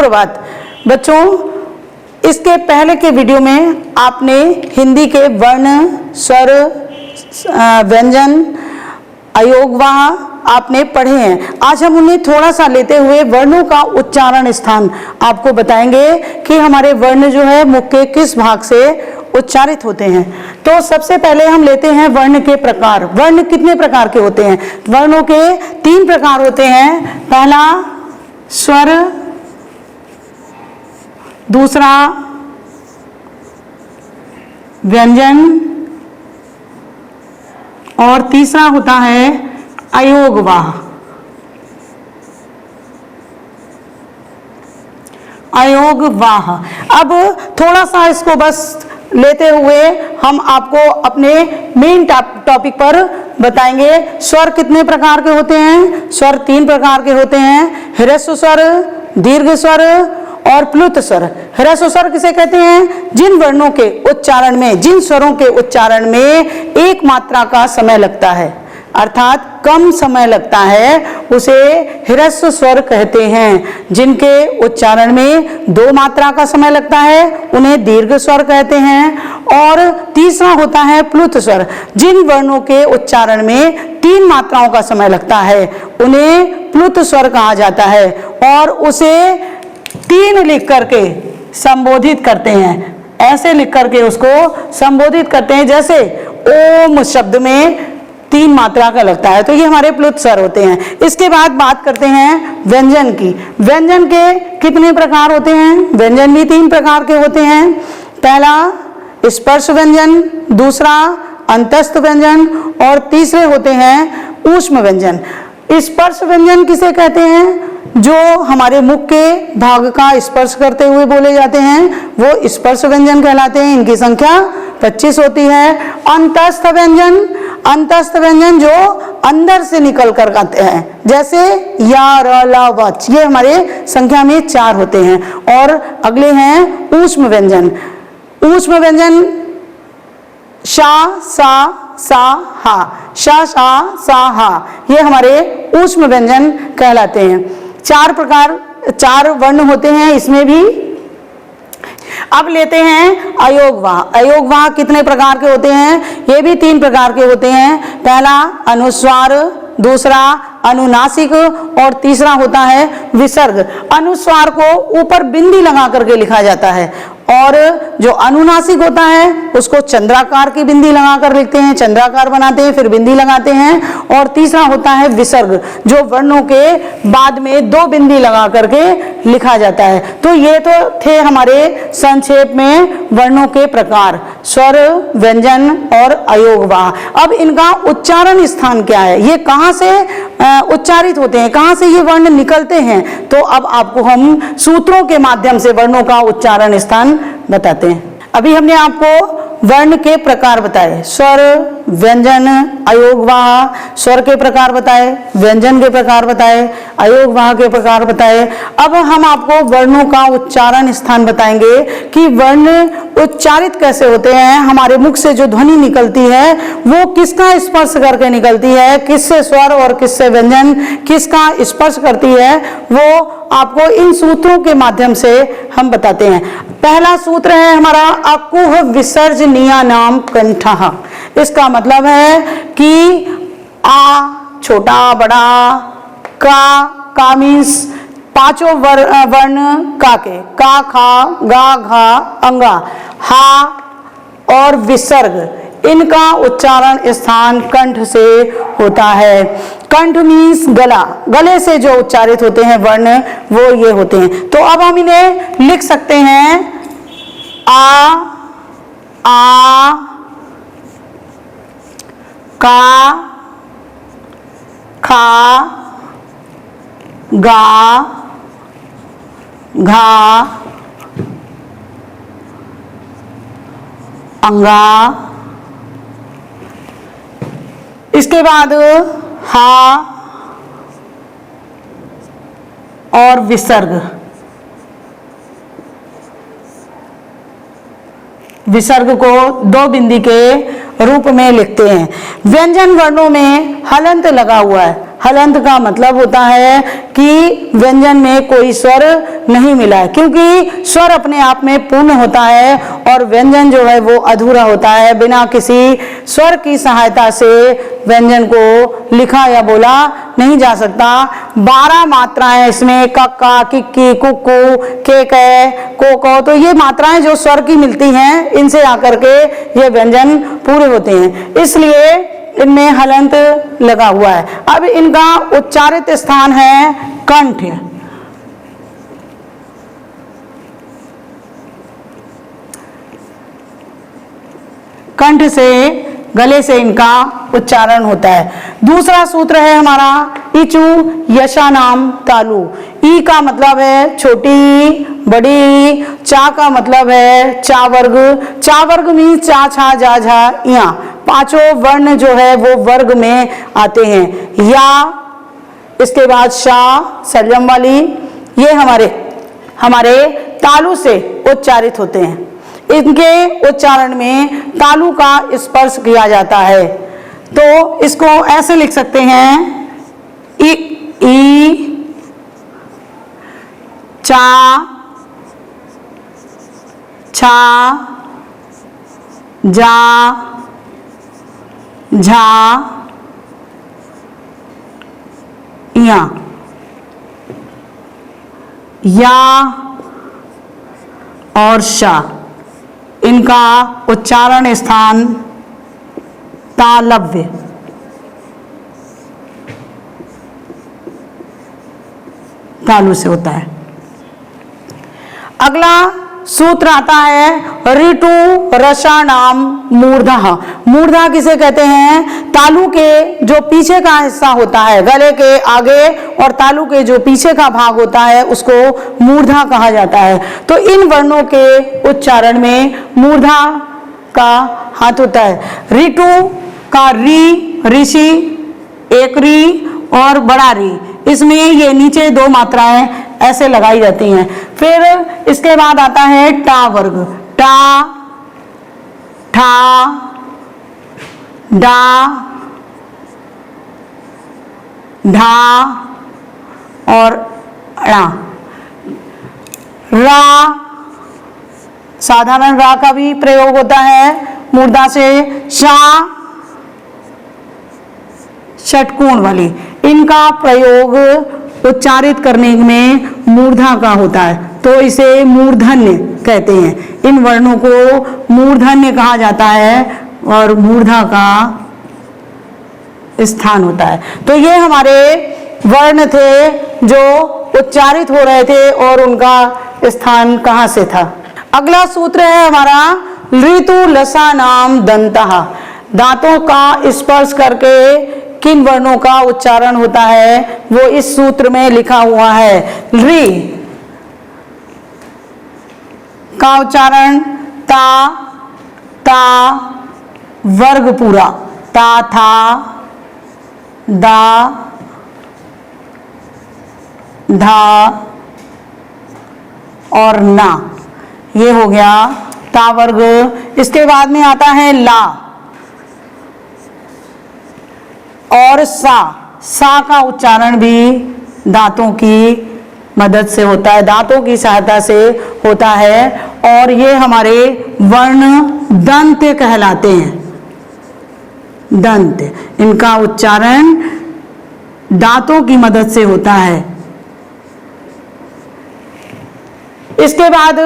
सुप्रभात बच्चों। इसके पहले के वीडियो में आपने हिंदी के वर्ण, स्वर, व्यंजन, अयोगवाह आपने पढ़े हैं। आज हम उन्हें थोड़ा सा लेते हुए वर्णों का उच्चारण स्थान आपको बताएंगे कि हमारे वर्ण जो है मुख के किस भाग से उच्चारित होते हैं। तो सबसे पहले हम लेते हैं वर्ण के प्रकार। वर्ण कितने प्रकार के होते हैं? वर्णों के 3 प्रकार होते हैं। पहला स्वर, दूसरा व्यंजन और तीसरा होता है अयोगवाह। अयोगवाह। अब थोड़ा सा इसको बस लेते हुए हम आपको अपने मेन टॉपिक पर बताएंगे। स्वर कितने प्रकार के होते हैं? स्वर 3 प्रकार के होते हैं। ह्रस्व स्वर, दीर्घ स्वर और प्लुत स्वर। ह्रस्व स्वर किसे कहते हैं? जिन वर्णों के उच्चारण में, जिन स्वरों के उच्चारण में एक मात्रा का समय लगता है, अर्थात कम समय लगता है, उसे ह्रस्व स्वर कहते हैं। जिनके उच्चारण में 2 मात्रा का समय लगता है उन्हें दीर्घ स्वर कहते हैं। और तीसरा होता है प्लुत स्वर। जिन वर्णों के उच्चारण में 3 मात्राओं का समय लगता है उन्हें प्लुत स्वर कहा जाता है और उसे 3 लिख करके संबोधित करते हैं। ऐसे लिख करके उसको संबोधित करते हैं जैसे ओम शब्द में 3 मात्रा का लगता है, तो ये हमारे प्लुत स्वर होते हैं। इसके बाद बात करते हैं व्यंजन की। व्यंजन के कितने प्रकार होते हैं? व्यंजन भी 3 प्रकार के होते हैं। पहला स्पर्श व्यंजन, दूसरा अंतस्थ व्यंजन और तीसरे होते हैं ऊष्म व्यंजन। स्पर्श व्यंजन किसे कहते हैं? जो हमारे मुख के भाग का स्पर्श करते हुए बोले जाते हैं वो स्पर्श व्यंजन कहलाते हैं। इनकी संख्या 25 होती है। अंतस्थ व्यंजन, अंतस्थ व्यंजन जो अंदर से निकल कर आते हैं, जैसे या, र, ला, वच, ये हमारे संख्या में 4 होते हैं। और अगले हैं ऊष्म व्यंजन। ऊष्म व्यंजन शा, सा, सा, हा, शा, सा, सा, हा, ये हमारे ऊष्म व्यंजन कहलाते हैं। 4 वर्ण होते हैं इसमें भी। अब लेते हैं अयोगवाह। अयोगवाह कितने प्रकार के होते हैं? ये भी 3 प्रकार के होते हैं। पहला अनुस्वार, दूसरा अनुनासिक और तीसरा होता है विसर्ग। अनुस्वार को ऊपर बिंदी लगा करके लिखा जाता है और जो अनुनासिक होता है उसको चंद्राकार की बिंदी लगाकर लिखते हैं, चंद्राकार बनाते हैं, फिर बिंदी लगाते हैं। और तीसरा होता है विसर्ग, जो वर्णों के बाद में 2 बिंदी लगा करके लिखा जाता है। तो ये तो थे हमारे संक्षेप में वर्णों के प्रकार, स्वर, व्यंजन और अयोगवाह। अब इनका उच्चारण स्थान क्या है? ये कहाँ से उच्चारित होते हैं, कहाँ से ये वर्ण निकलते हैं? तो अब आपको हम सूत्रों के माध्यम से वर्णों का उच्चारण स्थान बताते हैं। अभी हमने आपको वर्ण के प्रकार बताए, स्वर, व्यंजन, अयोगवाह। स्वर के प्रकार बताए, व्यंजन के प्रकार बताए, अयोगवाह के प्रकार बताए। अब हम आपको वर्णों का उच्चारण स्थान बताएंगे कि वर्ण उच्चारित कैसे होते हैं। हमारे मुख से जो ध्वनि निकलती है वो किसका स्पर्श करके निकलती है, किससे स्वर और किससे व्यंजन, किसका स्पर्श करती है, वो आपको इन सूत्रों के माध्यम से हम बताते हैं। पहला सूत्र है हमारा अकुह विसर्जनीया नाम कंठः। इसका मतलब है कि आ छोटा बड़ा, का मीन्स 5 वर्ण का के, का, खा, गा, घा, अंगा, हा और विसर्ग, इनका उच्चारण स्थान कंठ से होता है। कंठ मीन्स गला, गले से जो उच्चारित होते हैं वर्ण वो ये होते हैं। तो अब हम इन्हें लिख सकते हैं आ, का, खा, गा, घा, अंगा। इसके बाद हा और विसर्ग। विसर्ग को 2 बिंदी के रूप में लिखते हैं। व्यंजन वर्णों में हलंत लगा हुआ है। हलंत का मतलब होता है कि व्यंजन में कोई स्वर नहीं मिला है, क्योंकि स्वर अपने आप में पूर्ण होता है और व्यंजन जो है वो अधूरा होता है। बिना किसी स्वर की सहायता से व्यंजन को लिखा या बोला नहीं जा सकता। 12 मात्राएं इसमें कक्का, किक्की, कुक्कू, केके, कोको, तो ये मात्राएं जो स्वर की मिलती हैं, इनसे आकर के ये व्यंजन पूरे होते हैं, इसलिए इनमें हलंत लगा हुआ है। अब इनका उच्चारित स्थान है कंठ। कंठ से, गले से इनका उच्चारण होता है। दूसरा सूत्र है हमारा इचु यशा नाम तालु। ई का मतलब है छोटी, बड़ी। चा का मतलब है चा वर्ग। चा वर्ग में चा, छा, जा, झा, या पांचों वर्ण जो है वो वर्ग में आते हैं। या इसके बाद शा सलजम वाली, ये हमारे तालु से उच्चारित होते हैं। इनके उच्चारण में तालु का स्पर्श किया जाता है, तो इसको ऐसे लिख सकते हैं ई, चा, छा, जा, झा, या और शा। इनका उच्चारण स्थान तालव्य। तालु से होता है। अगला सूत्र आता है ऋतु रसा नाम मूर्धा। मूर्धा किसे कहते हैं? तालु के जो पीछे का हिस्सा होता है, गले के आगे और तालु के जो पीछे का भाग होता है, उसको मूर्धा कहा जाता है। तो इन वर्णों के उच्चारण में मूर्धा का हाथ होता है। ऋतु का री, ऋषि, एक री और बड़ा री, इसमें ये नीचे दो मात्राएं ऐसे लगाई जाती हैं। फिर इसके बाद आता है टा वर्ग। टा, ठा, डा, ढा और ड़ा। रा, साधारण रा का भी प्रयोग होता है मूर्धा से। शा, षटकोण वाली, इनका प्रयोग उच्चारित करने में मूर्धा का होता है, तो इसे मूर्धन्य कहते हैं। इन वर्णों को मूर्धन्य कहा जाता है और मूर्धा का स्थान होता है। तो ये हमारे वर्ण थे जो उच्चारित हो रहे थे और उनका स्थान कहाँ से था। अगला सूत्र है हमारा ऋतु लसा नाम दंतः। दांतों का स्पर्श करके किन वर्णों का उच्चारण होता है वो इस सूत्र में लिखा हुआ है। ऋ का उच्चारण ता, ता वर्ग पूरा, ता, था, दा, धा और ना, ये हो गया ता वर्ग। इसके बाद में आता है ला और सा का उच्चारण भी दांतों की मदद से होता है, दांतों की सहायता से होता है, और ये हमारे वर्ण दंत कहलाते हैं। दंत, इनका उच्चारण दांतों की मदद से होता है। इसके बाद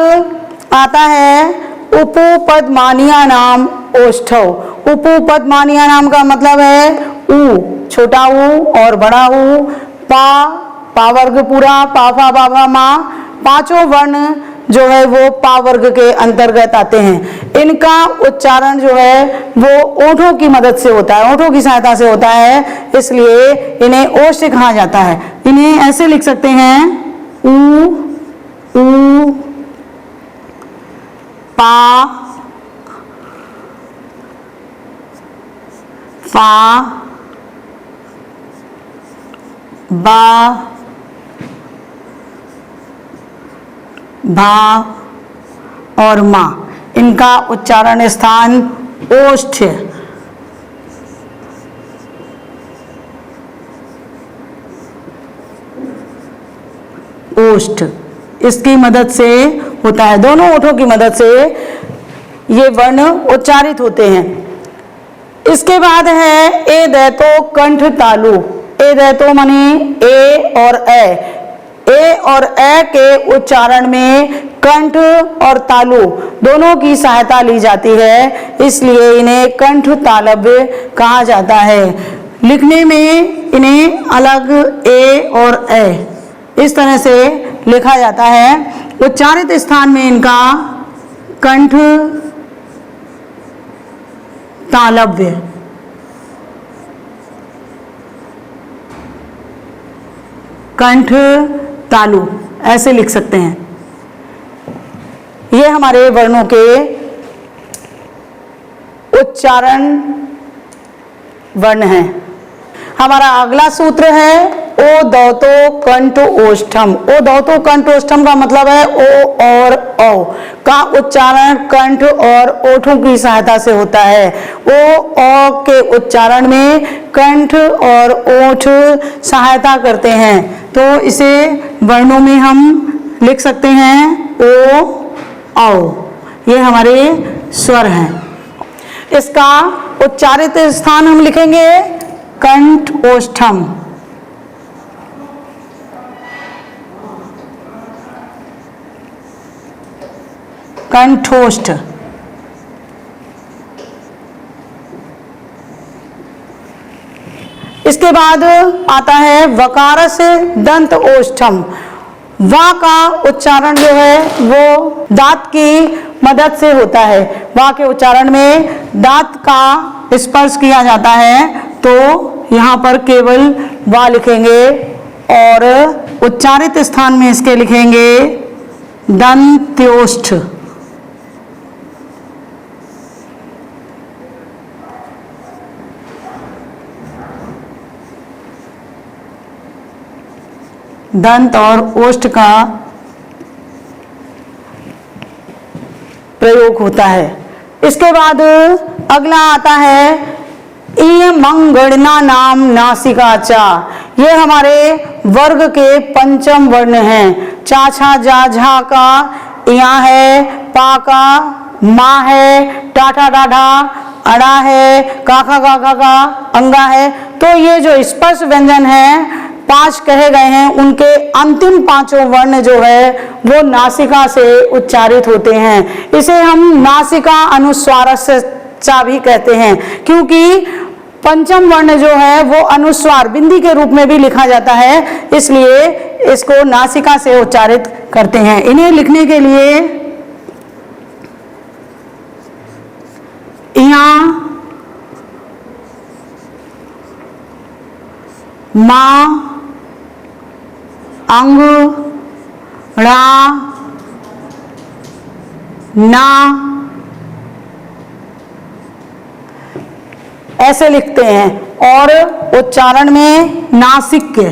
आता है उपपदमानिया नाम ओष्ठव। उपपदमानिया नाम का मतलब है ऊ, छोटा ऊ और बड़ा ऊ। पा वर्ग पूरा, पा, फा, बा, भा, मा, पांचों वर्ण जो है वो पा वर्ग के अंतर्गत आते हैं। इनका उच्चारण जो है वो ओठों की मदद से होता है, ओठों की सहायता से होता है, इसलिए इन्हें ओष्ठ कहा जाता है। इन्हें ऐसे लिख सकते हैं ऊ, ऊ, पा, फा, बा, भा और मा। इनका उच्चारण स्थान ओष्ठ। ओष्ठ, इसकी मदद से होता है। दोनों ओठों की मदद से ये वर्ण उच्चारित होते हैं। इसके बाद है ए दैतो कंठ तालु। ए दैतो माने ए और ए और ए के उच्चारण में कंठ और तालु दोनों की सहायता ली जाती है, इसलिए इन्हें कंठ तालव्य कहा जाता है। लिखने में इन्हें अलग ए और ए इस तरह से लिखा जाता है। उच्चारित स्थान में इनका कंठ तालव्य, कंठ तालु ऐसे लिख सकते हैं। ये हमारे वर्णों के उच्चारण वर्ण हैं। हमारा अगला सूत्र है ओ दौतो कंठ ओष्ठम। ओ दौतो कंठ ओष्ठम का मतलब है ओ और औ का उच्चारण कंठ और ओठों की सहायता से होता है। ओ औ के उच्चारण में कंठ और ओठ सहायता करते हैं, तो इसे वर्णों में हम लिख सकते हैं ओ औ। ये हमारे स्वर हैं। इसका उच्चारित स्थान हम लिखेंगे कंठ ओष्ठम। कंठोष्ठ। इसके बाद आता है वकार से दंत ओष्ठम। वा का उच्चारण जो है वो दांत की मदद से होता है। वा के उच्चारण में दांत का स्पर्श किया जाता है, तो यहाँ पर केवल वा लिखेंगे और उच्चारित स्थान में इसके लिखेंगे दंत्योष्ठ। दंत और ओष्ठ का प्रयोग होता है। इसके बाद अगला आता है इ मंगणना नाम नासिका चा। ये हमारे वर्ग के पंचम वर्ण हैं। चा छा जा झा का या है, पा का मा है, टाठा डाढ़ा अड़ा है, काखा काखा का अंगा है। तो ये जो स्पर्श व्यंजन है 5 कहे गए हैं, उनके अंतिम 5 वर्ण जो है वो नासिका से उच्चारित होते हैं। इसे हम नासिका अनुस्वारस्य चा भी कहते हैं, क्योंकि पंचम वर्ण जो है वो अनुस्वार बिंदी के रूप में भी लिखा जाता है, इसलिए इसको नासिका से उच्चारित करते हैं। इन्हें लिखने के लिए यहाँ मा, अंग, ड़ा, ना ऐसे लिखते हैं और उच्चारण में नासिक्य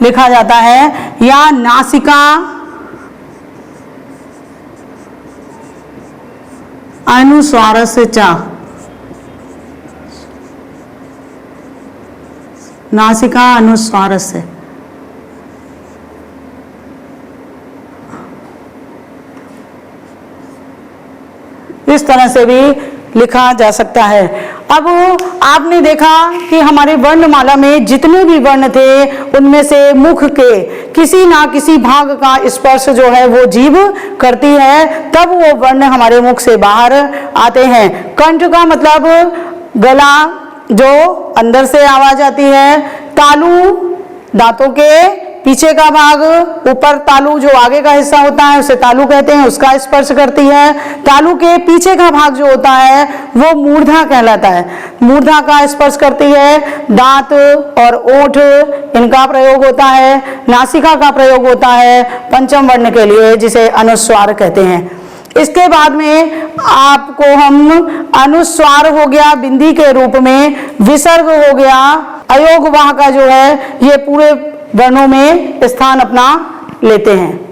लिखा जाता है या नासिका अनुस्वारस्य चा। नासिका अनुस्वारस्य। इस तरह से भी लिखा जा सकता है। अब आपने देखा कि हमारे वर्णमाला में जितने भी वर्ण थे उनमें से मुख के किसी ना किसी भाग का स्पर्श जो है वो जीभ करती है, तब वो वर्ण हमारे मुख से बाहर आते हैं। कंठ का मतलब गला जो अंदर से आवाज आती है, तालु दांतों के पीछे का भाग, ऊपर तालु जो आगे का हिस्सा होता है उसे तालु कहते हैं, उसका स्पर्श करती है। तालु के पीछे का भाग जो होता है वो मूर्धा कहलाता है, मूर्धा का स्पर्श करती है। दांत और ओठ इनका प्रयोग होता है। नासिका का प्रयोग होता है पंचम वर्ण के लिए, जिसे अनुस्वार कहते हैं। इसके बाद में आपको हम अनुस्वार हो गया बिंदी के रूप में, विसर्ग हो गया, अयोग वाह का जो है ये पूरे वर्णों में स्थान अपना लेते हैं।